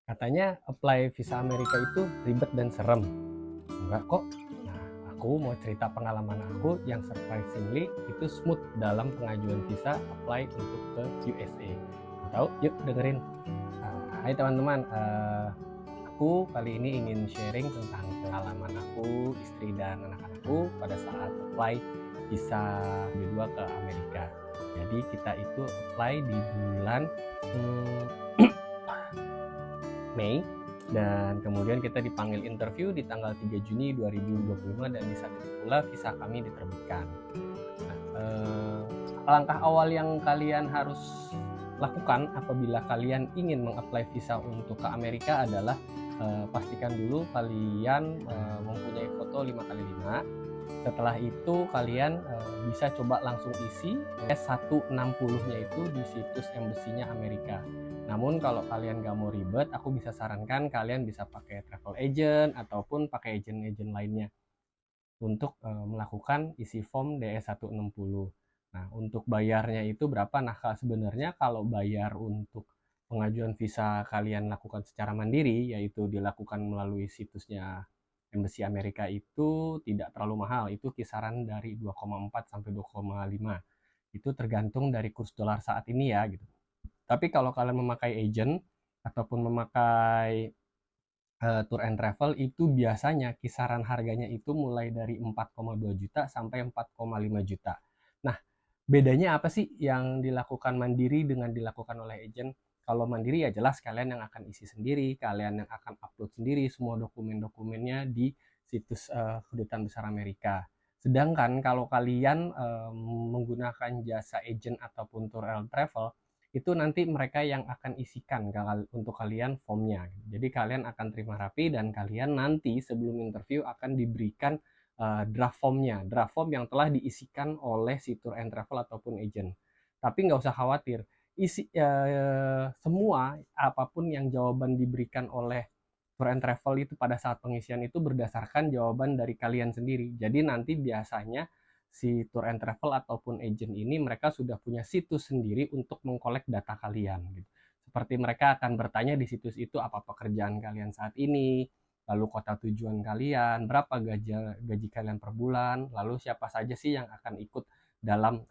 Katanya apply visa Amerika itu ribet dan serem. Enggak kok. Nah, aku mau cerita pengalaman aku yang surprisingly itu smooth dalam pengajuan visa apply untuk ke USA. Tahu? Yuk dengerin. Hai teman-teman, aku kali ini ingin sharing tentang pengalaman aku, istri dan anak-anakku pada saat apply visa B2 ke Amerika. Jadi kita itu apply di bulan Mei, dan kemudian kita dipanggil interview di tanggal 3 Juni 2025 dan di saat itu pula visa kami diterbitkan. Nah, langkah awal yang kalian harus lakukan apabila kalian ingin mengapply visa untuk ke Amerika adalah pastikan dulu kalian mempunyai foto 5x5. Setelah itu kalian bisa coba langsung isi S160-nya itu di situs embassy-nya Amerika. Namun kalau kalian gak mau ribet, aku bisa sarankan kalian bisa pakai travel agent ataupun pakai agent-agent lainnya untuk melakukan isi form DS160. Nah, untuk bayarnya itu berapa? Nah, sebenarnya kalau bayar untuk pengajuan visa kalian lakukan secara mandiri, yaitu dilakukan melalui situsnya Embassy Amerika, itu tidak terlalu mahal. Itu kisaran dari 2,4 sampai 2,5. Itu tergantung dari kurs dolar saat ini ya gitu. Tapi kalau kalian memakai agent ataupun memakai tour and travel, itu biasanya kisaran harganya itu mulai dari 4,2 juta sampai 4,5 juta. Nah, bedanya apa sih yang dilakukan mandiri dengan dilakukan oleh agent? Kalau mandiri ya jelas kalian yang akan isi sendiri, kalian yang akan upload sendiri semua dokumen-dokumennya di situs Kedutaan Besar Amerika. Sedangkan kalau kalian menggunakan jasa agent ataupun tour and travel, itu nanti mereka yang akan isikan untuk kalian formnya. Jadi kalian akan terima rapi dan kalian nanti sebelum interview akan diberikan draft formnya, draft form yang telah diisikan oleh si tour and travel ataupun agent. Tapi nggak usah khawatir, semua apapun yang jawaban diberikan oleh tour and travel itu pada saat pengisian itu berdasarkan jawaban dari kalian sendiri. Jadi nanti biasanya si tour and travel ataupun agent ini mereka sudah punya situs sendiri untuk mengkolek data kalian gitu. Seperti mereka akan bertanya di situs itu apa pekerjaan kalian saat ini, lalu kota tujuan kalian, berapa gaji kalian per bulan, lalu siapa saja sih yang akan ikut dalam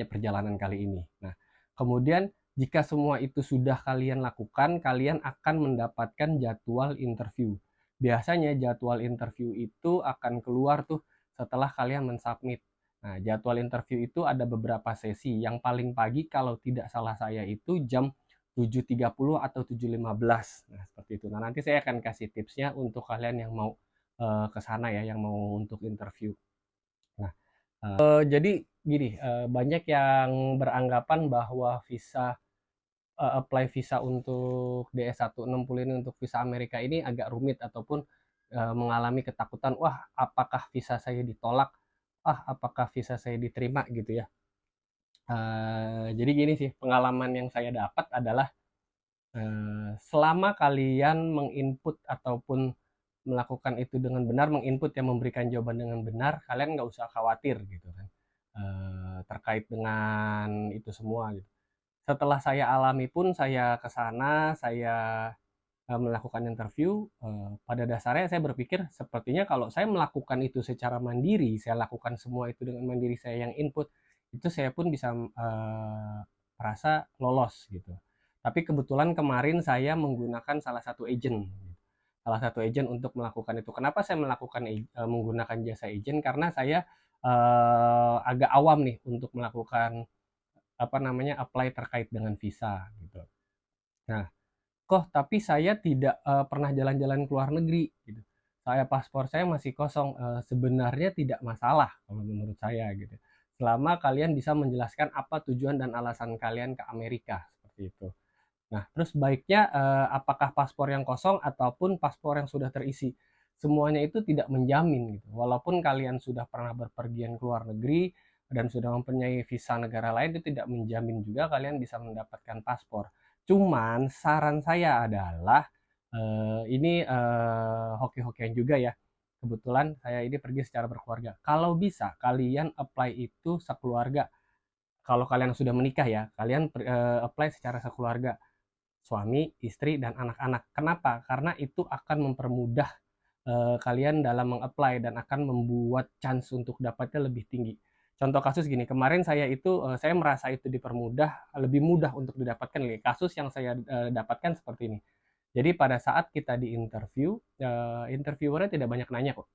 perjalanan kali ini. Nah, kemudian jika semua itu sudah kalian lakukan, kalian akan mendapatkan jadwal interview. Biasanya jadwal interview itu akan keluar tuh setelah kalian mensubmit. Nah, jadwal interview itu ada beberapa sesi. Yang paling pagi kalau tidak salah saya itu jam 7.30 atau 7.15. Nah, seperti itu. Nah, nanti saya akan kasih tipsnya untuk kalian yang mau ke sana ya, yang mau untuk interview. Nah, jadi gini, banyak yang beranggapan bahwa apply visa untuk DS160 ini untuk visa Amerika ini agak rumit ataupun mengalami ketakutan, wah apakah visa saya ditolak, apakah visa saya diterima gitu ya. Jadi gini sih, pengalaman yang saya dapat adalah selama kalian menginput ataupun melakukan itu dengan benar, menginput yang memberikan jawaban dengan benar, kalian nggak usah khawatir gitu kan terkait dengan itu semua gitu. Setelah saya alami pun saya ke sana, saya melakukan interview, pada dasarnya saya berpikir sepertinya kalau saya melakukan itu secara mandiri, saya lakukan semua itu dengan mandiri saya yang input, itu saya pun bisa merasa lolos gitu. Tapi kebetulan kemarin saya menggunakan salah satu agent untuk melakukan itu. Kenapa saya menggunakan jasa agent? Karena saya agak awam nih untuk melakukan apply terkait dengan visa gitu. Nah, tapi saya tidak pernah jalan-jalan ke luar negeri gitu. Paspor saya masih kosong. Sebenarnya tidak masalah kalau menurut saya gitu. Selama kalian bisa menjelaskan apa tujuan dan alasan kalian ke Amerika seperti itu. Nah, terus baiknya apakah paspor yang kosong ataupun paspor yang sudah terisi. Semuanya itu tidak menjamin gitu. Walaupun kalian sudah pernah berpergian ke luar negeri dan sudah mempunyai visa negara lain, itu tidak menjamin juga kalian bisa mendapatkan paspor. Cuman saran saya adalah ini hoki-hokian juga ya. Kebetulan saya ini pergi secara berkeluarga. Kalau bisa kalian apply itu sekeluarga. Kalau kalian sudah menikah ya, kalian apply secara sekeluarga. suami, istri, dan anak-anak. Kenapa? Karena itu akan mempermudah kalian dalam meng-apply dan akan membuat chance untuk dapatnya lebih tinggi. Contoh kasus gini, kemarin saya itu, saya merasa itu dipermudah, lebih mudah untuk didapatkan nih. Kasus yang saya dapatkan seperti ini. Jadi pada saat kita di-interview, interviewernya tidak banyak nanya kok.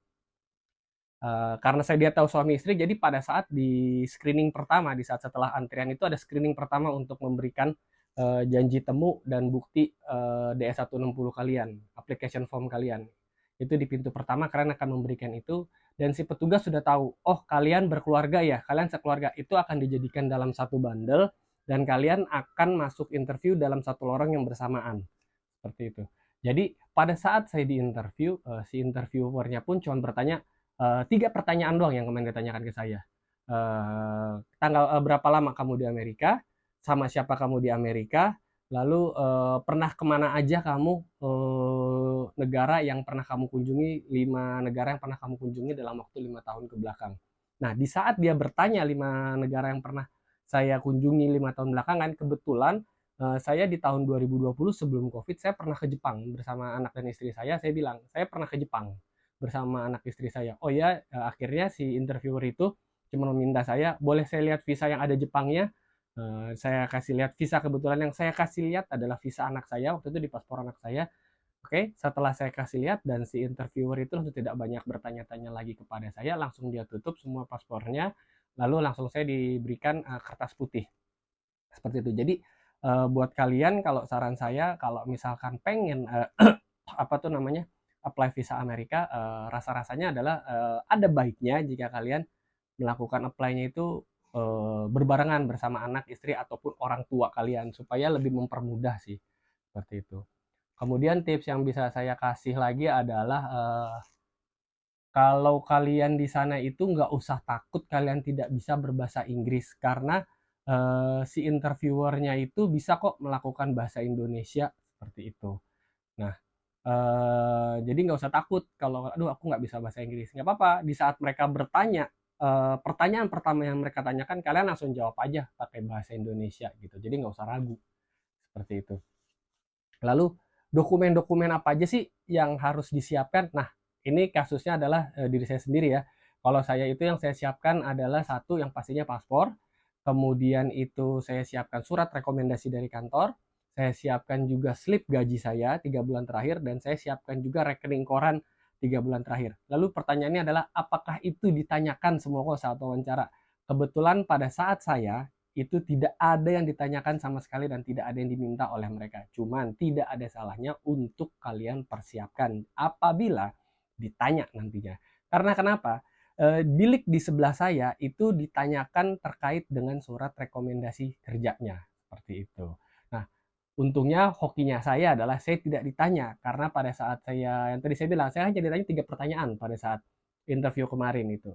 Karena dia tahu suami istri, jadi pada saat di screening pertama, di saat setelah antrian itu ada screening pertama untuk memberikan janji temu dan bukti DS-160 kalian, application form kalian. Itu di pintu pertama kalian akan memberikan itu, dan si petugas sudah tahu, oh kalian berkeluarga ya, kalian sekeluarga, itu akan dijadikan dalam satu bundle, dan kalian akan masuk interview dalam satu lorong yang bersamaan. Seperti itu. Jadi pada saat saya di-interview, si interviewernya pun cuma bertanya 3 pertanyaan doang yang kemarin ditanyakan ke saya. Berapa lama kamu di Amerika, sama siapa kamu di Amerika, lalu pernah kemana aja kamu, negara yang pernah kamu kunjungi, 5 negara yang pernah kamu kunjungi dalam waktu 5 tahun ke belakang. Nah, di saat dia bertanya 5 negara yang pernah saya kunjungi 5 tahun belakangan, kebetulan saya di tahun 2020 sebelum COVID, saya pernah ke Jepang bersama anak dan istri saya bilang, "Saya pernah ke Jepang bersama anak istri saya." Oh ya, akhirnya si interviewer itu cuma meminta saya, "Boleh saya lihat visa yang ada Jepangnya?" Saya kasih lihat visa, kebetulan yang saya kasih lihat adalah visa anak saya, waktu itu di paspor anak saya. Oke, setelah saya kasih lihat dan si interviewer itu langsung tidak banyak bertanya-tanya lagi kepada saya, langsung dia tutup semua paspornya, lalu langsung saya diberikan kertas putih. Seperti itu. Jadi buat kalian, kalau saran saya, kalau misalkan pengen apa tuh namanya, apply visa Amerika, rasa-rasanya adalah ada baiknya jika kalian melakukan apply-nya itu berbarengan bersama anak, istri, ataupun orang tua kalian, supaya lebih mempermudah sih, seperti itu. Kemudian tips yang bisa saya kasih lagi adalah kalau kalian di sana itu nggak usah takut kalian tidak bisa berbahasa Inggris, karena si interviewernya itu bisa kok melakukan bahasa Indonesia, seperti itu. Nah, jadi nggak usah takut kalau, "Aduh aku nggak bisa bahasa Inggris." Nggak apa-apa, di saat mereka bertanya, pertanyaan pertama yang mereka tanyakan, kalian langsung jawab aja pakai bahasa Indonesia gitu, jadi nggak usah ragu, seperti itu. Lalu dokumen-dokumen apa aja sih yang harus disiapkan? Nah, ini kasusnya adalah diri saya sendiri ya. Kalau saya itu yang saya siapkan adalah satu yang pastinya paspor, kemudian itu saya siapkan surat rekomendasi dari kantor, saya siapkan juga slip gaji saya 3 bulan terakhir, dan saya siapkan juga rekening koran 3 bulan terakhir. Lalu pertanyaannya adalah apakah itu ditanyakan semua kok saat wawancara? Kebetulan pada saat saya itu tidak ada yang ditanyakan sama sekali dan tidak ada yang diminta oleh mereka. Cuman tidak ada salahnya untuk kalian persiapkan apabila ditanya nantinya. Karena kenapa? Bilik di sebelah saya itu ditanyakan terkait dengan surat rekomendasi kerjanya, seperti itu. Nah, untungnya hokinya saya adalah saya tidak ditanya, karena pada saat saya, yang tadi saya bilang, saya hanya ditanya 3 pertanyaan pada saat interview kemarin itu.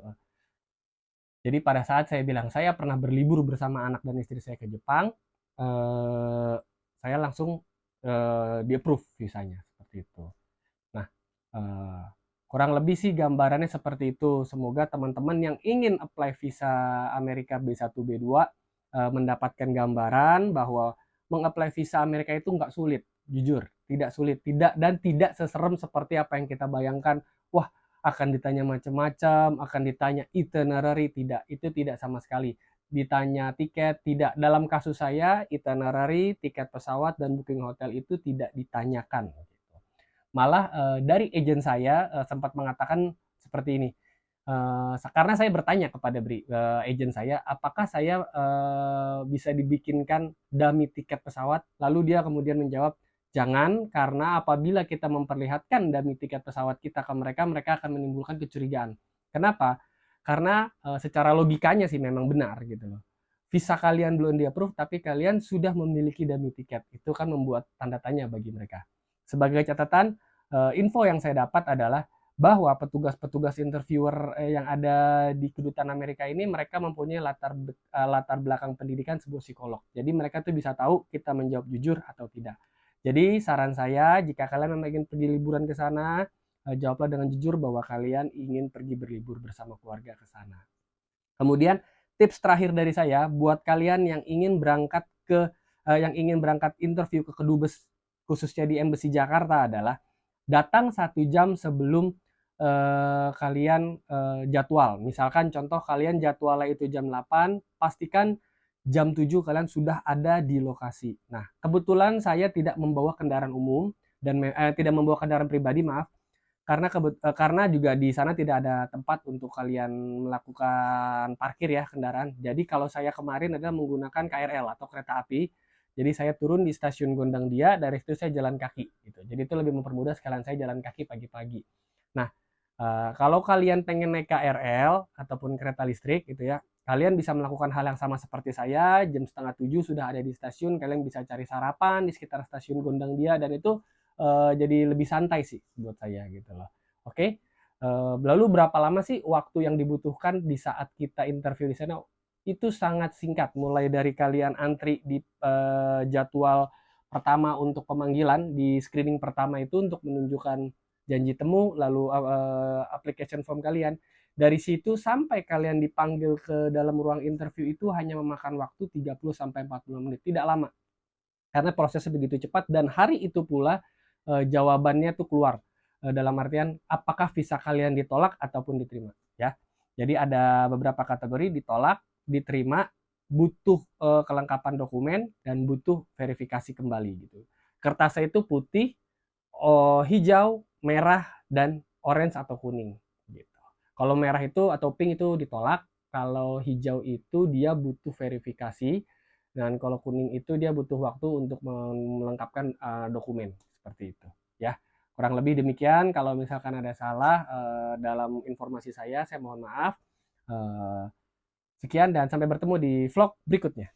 Jadi pada saat saya bilang saya pernah berlibur bersama anak dan istri saya ke Jepang, saya langsung di-approve visanya, seperti itu. Nah, eee, kurang lebih sih gambarannya seperti itu. Semoga teman-teman yang ingin apply visa Amerika B1, B2 mendapatkan gambaran bahwa meng-apply visa Amerika itu nggak sulit, jujur, tidak sulit, dan tidak seserem seperti apa yang kita bayangkan. Wah, akan ditanya macam-macam, akan ditanya itinerary, tidak, itu tidak sama sekali. Ditanya tiket, tidak. Dalam kasus saya, itinerary, tiket pesawat, dan booking hotel itu tidak ditanyakan. Malah dari agent saya sempat mengatakan seperti ini, karena saya bertanya kepada agent saya, apakah saya bisa dibikinkan dummy tiket pesawat, lalu dia kemudian menjawab, jangan, karena apabila kita memperlihatkan dummy tiket pesawat kita ke mereka, mereka akan menimbulkan kecurigaan. Kenapa? Karena secara logikanya sih memang benar gitu loh. Visa kalian belum di-approve, tapi kalian sudah memiliki dummy tiket. Itu kan membuat tanda tanya bagi mereka. Sebagai catatan, info yang saya dapat adalah bahwa petugas-petugas interviewer yang ada di kedutaan Amerika ini, mereka mempunyai latar belakang pendidikan sebuah psikolog. Jadi mereka tuh bisa tahu kita menjawab jujur atau tidak. Jadi saran saya, jika kalian memang ingin pergi liburan ke sana, jawablah dengan jujur bahwa kalian ingin pergi berlibur bersama keluarga ke sana. Kemudian tips terakhir dari saya buat kalian yang ingin berangkat interview ke kedubes khususnya di Embassy Jakarta adalah datang 1 jam sebelum kalian jadwal. Misalkan contoh kalian jadwalnya itu jam 8, pastikan jam 7 kalian sudah ada di lokasi. Nah, kebetulan saya tidak membawa kendaraan umum dan tidak membawa kendaraan pribadi, maaf, karena juga di sana tidak ada tempat untuk kalian melakukan parkir ya kendaraan. Jadi kalau saya kemarin adalah menggunakan KRL atau kereta api. Jadi saya turun di stasiun Gondang Dia, dari situ saya jalan kaki gitu. Jadi itu lebih mempermudah sekalian saya jalan kaki pagi-pagi. Nah, kalau kalian pengen naik KRL ataupun kereta listrik gitu ya, kalian bisa melakukan hal yang sama seperti saya, jam setengah 7 sudah ada di stasiun, kalian bisa cari sarapan di sekitar stasiun Gondang Dia, dan itu jadi lebih santai sih buat saya gitu loh. Oke, lalu berapa lama sih waktu yang dibutuhkan di saat kita interview di sana? Itu sangat singkat, mulai dari kalian antri di jadwal pertama untuk pemanggilan, di screening pertama itu untuk menunjukkan janji temu, lalu application form kalian. Dari situ sampai kalian dipanggil ke dalam ruang interview itu hanya memakan waktu 30 sampai 40 menit, tidak lama. Karena prosesnya begitu cepat dan hari itu pula jawabannya tuh keluar. Dalam artian apakah visa kalian ditolak ataupun diterima ya. Jadi ada beberapa kategori: ditolak, diterima, butuh kelengkapan dokumen, dan butuh verifikasi kembali gitu. Kertasnya itu putih, hijau, merah, dan orange atau kuning gitu. Kalau merah itu atau pink itu ditolak, kalau hijau itu dia butuh verifikasi, dan kalau kuning itu dia butuh waktu untuk melengkapkan dokumen seperti itu ya. Kurang lebih demikian. Kalau misalkan ada salah dalam informasi saya mohon maaf. Sekian dan sampai bertemu di vlog berikutnya.